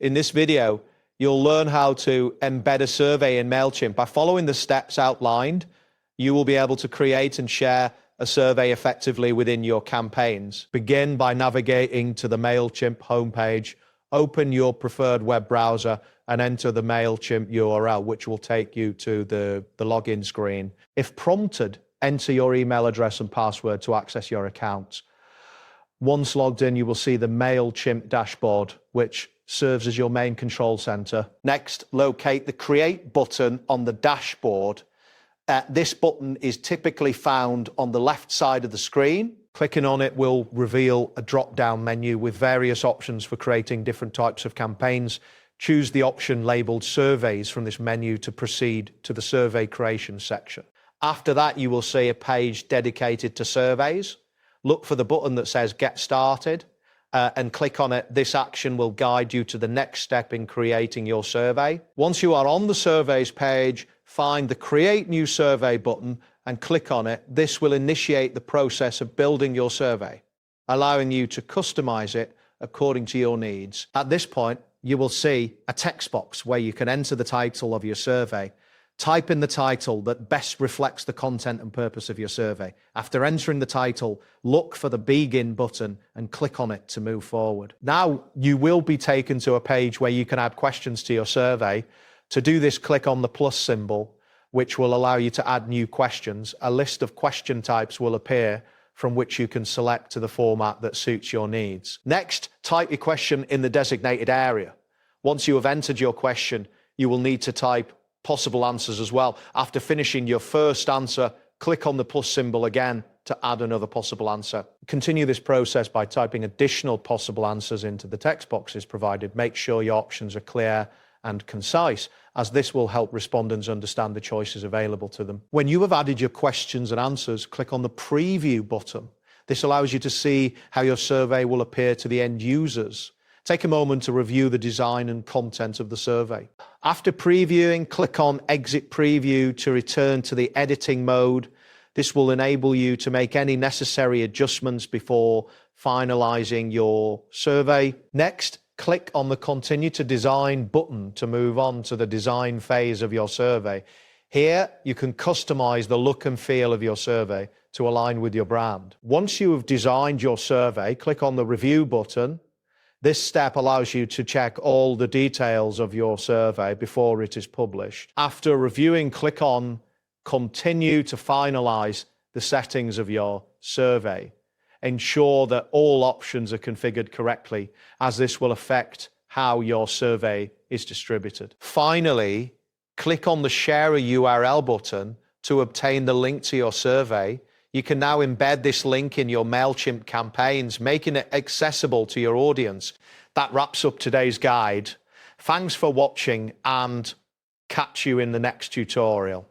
In this video, you'll learn how to embed a survey in Mailchimp. By following the steps outlined, you will be able to create and share a survey effectively within your campaigns. Begin by navigating to the Mailchimp homepage, open your preferred web browser and enter the Mailchimp URL, which will take you to the login screen. If prompted, enter your email address and password to access your account. Once logged in, you will see the Mailchimp dashboard, which serves as your main control center. Next, locate the Create button on the dashboard. This button is typically found on the left side of the screen. Clicking on it will reveal a drop-down menu with various options for creating different types of campaigns. Choose the option labeled Surveys from this menu to proceed to the survey creation section. After that, you will see a page dedicated to surveys. Look for the button that says Get Started and click on it. This action will guide you to the next step in creating your survey. Once you are on the surveys page, find the Create New Survey button and click on it. This will initiate the process of building your survey, allowing you to customize it according to your needs. At this point, you will see a text box where you can enter the title of your survey. Type in the title that best reflects the content and purpose of your survey. After entering the title, look for the Begin button and click on it to move forward. Now you will be taken to a page where you can add questions to your survey. To do this, click on the plus symbol, which will allow you to add new questions. A list of question types will appear from which you can select to the format that suits your needs. Next, type your question in the designated area. Once you have entered your question, you will need to type possible answers as well. After finishing your first answer, click on the plus symbol again to add another possible answer. Continue this process by typing additional possible answers into the text boxes provided. Make sure your options are clear and concise, as this will help respondents understand the choices available to them. When you have added your questions and answers, click on the Preview button. This allows you to see how your survey will appear to the end users. Take a moment to review the design and content of the survey. After previewing, click on Exit Preview to return to the editing mode. This will enable you to make any necessary adjustments before finalizing your survey. Next, click on the Continue to Design button to move on to the design phase of your survey. Here, you can customize the look and feel of your survey to align with your brand. Once you have designed your survey, click on the Review button. This step allows you to check all the details of your survey before it is published. After reviewing, click on Continue to finalize the settings of your survey. Ensure that all options are configured correctly, as this will affect how your survey is distributed. Finally, click on the Share a URL button to obtain the link to your survey. You can now embed this link in your Mailchimp campaigns, making it accessible to your audience. That wraps up today's guide. Thanks for watching and catch you in the next tutorial.